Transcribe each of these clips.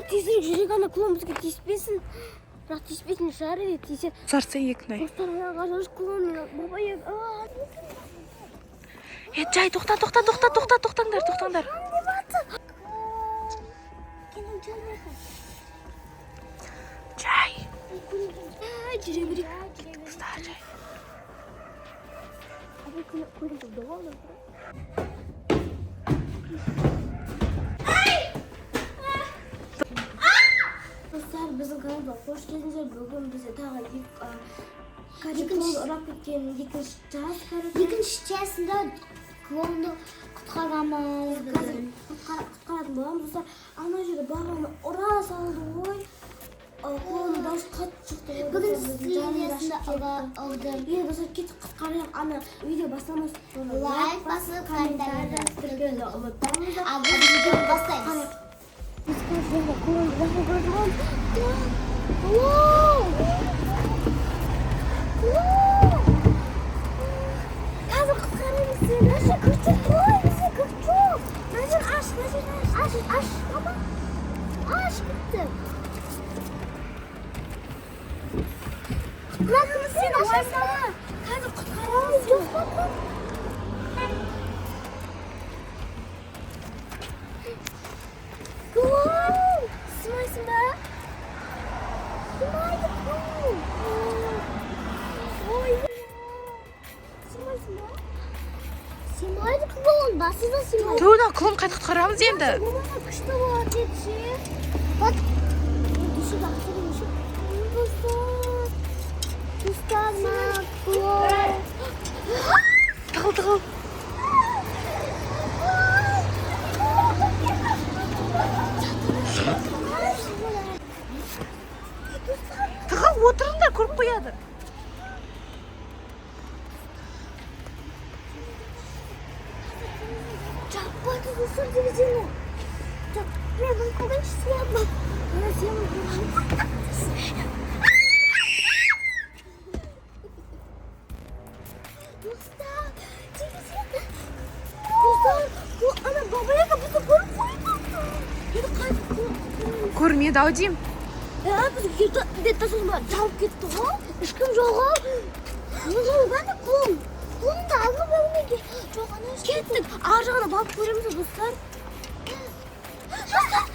тезірек жүрек ана клон бізге тиіспесін. Бірақ тиіспейтін шығар еді, тиісер. Зарса екіні. Достар аяға жаш клон, бабай. Жай, тоқтаңдар. Жай. Жүре берейік. Қыздар, жай. Достар, біздің каналға қош келдіңіздер. Бүгін бізде тағы клон ұрап кеткен екінші частында клонды құтқарамыз. Құтқаратын боламыз. Достар, ана жерде бағаны ұра салды ғой. Клонның дауысы қатты шықты. Бүгін сериясында алдым. Достар, кетіп құтқарайық. Ана видео бастамас бұрын Лайк басып, комментарияда тіркелді ұмытпаңыз. Ал біз видеоны бастаймыз. Біз қазір клонды баға қазір құтқарамыз сені. Наша күртік қой, бізде күртік жоқ. Назир, аш, мама. Аш, бітті. Құтқарамыз сені, ашасана. Қазір құтқарамыз жоқ па? Клоун! Сымайсың ба? Сымайды клоун! Ой! Сымайсың ба? Симайды клоун, басыз да симайды. Туына клон қайт құтқарамыз енді. Мама күшті болады деді. Бak, Düşük baksana düşük. Ustama klon. Тығыл. Тығыл, отырыңдар, көріп қояды. Çarpmadı ısır televizyon. Ben kogan çizgi yapma. Bana siyah Dostlar, televizyon. Dostlar, bu ana babaya kapısı koyup koydu. Yedi kalp Көрмеді ау деймін. biz gitti sonra çalıp gitti o. Işkım жоғы. Ben de kum. Bunu da alıp ölmedi. Çok ana kettik. Ağacına bak görüyor musunuz dostlar? Dostlar.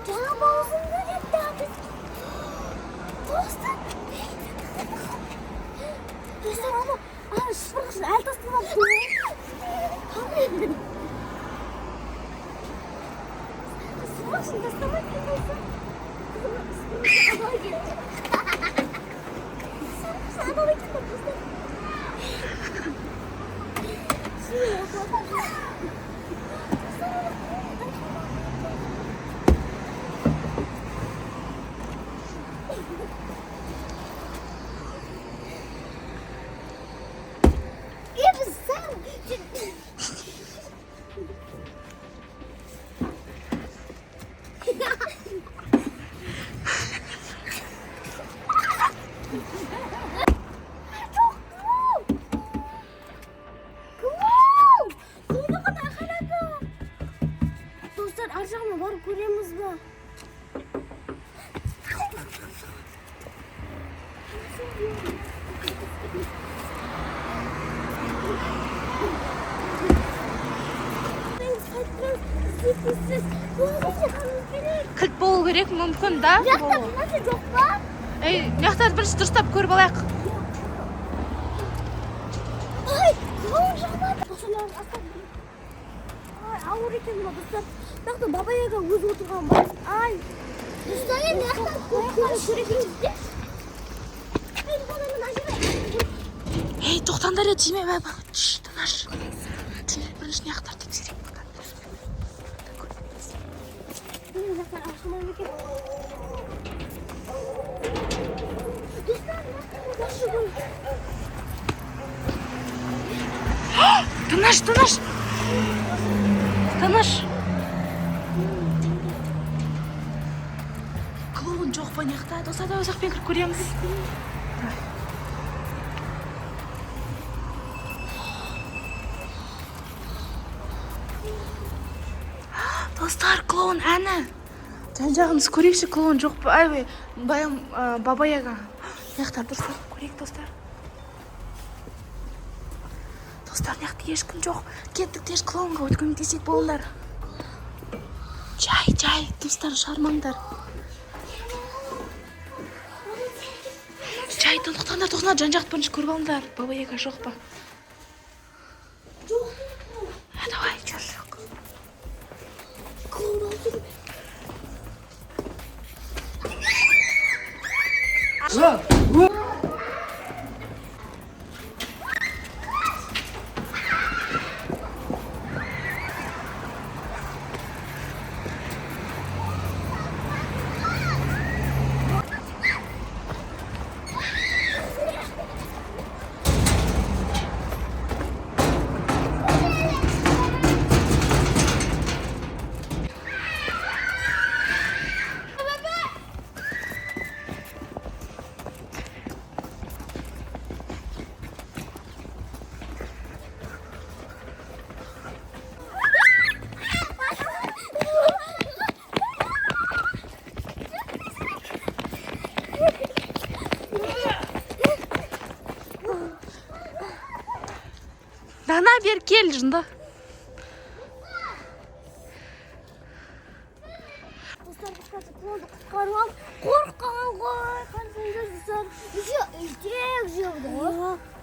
Canım ağzımda gitti abi. Dostlar. Dostlar ama sıfır el tasını yaptı. Tamam. Sıfır taslamak gibi olsa. Kızım adaya gitti. Sen adaya gitti dostlar. Şimdi yapalım. Dostlar aşağıma var görüyorsunuz mu? Кілт болу керек, мүмкін да? Жақта бұнасы жоқ па? Мияқтарды бірінші дұрыстап көріп алайық. Ай, клоун жаман. Ай, ауыр екен мына достар. Мынақты баба яға өзі отырған бар. Ай. Достар, мияқтан көрекенізде. Мен баламын ажырай. Тоқтаңдар еді, жеме бәбі. Тыныш. Бірінші мияқтарды тексерек. Benim zaten akşam öyle Тыныш. Клоун жоқ па мына достар, давай жақпен кіріп көреміз. Достар, клоун әні. Жан-жағымыз көрейікші, клоун жоқ па? Ай, Баба Яга. Мына тұрсақ көрейік, достар. Достар, мына ешкім жоқ. Кеттік тез клоунға көмектесек болыңдар. Жай, достар, шармаңдар. Жай, тоқтаңдар, жан-жақты бірінші көріп алыңдар. Баба Яга жоқ па? Давай, жоқ. Дана бер кел, жынды. Достар, клоунды құтқарып алып, қорыққан ғой. Қансаңдар, достар. Үйтек жүрді.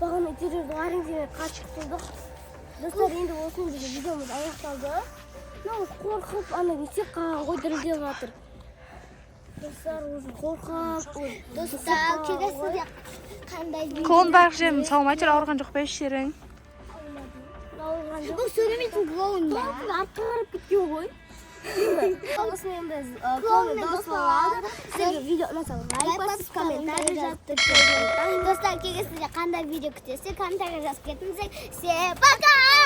Бағана террордың ареңден қашып тұрдық. Достар, енді осымен біздің видеомыз аяқталды. Қорқып, несек қалған ғой дірілдеп жатыр. Достар, уже қорқып. Достар, келесіде қандай видео? Клоун барлық жерін салмайтыр, ауырған жоқ па еш жерің? Бұл сөйлемейтін клоун ба? Артқа қарап кеткен ғой. Осымен біз клоунды дос боламыз. Сіздерге видео ұнаса лайк басып, комментарий жазып Достар, келесіде қандай видео күтесіз? Комментарий жазып кетіңіздер. Все, пока!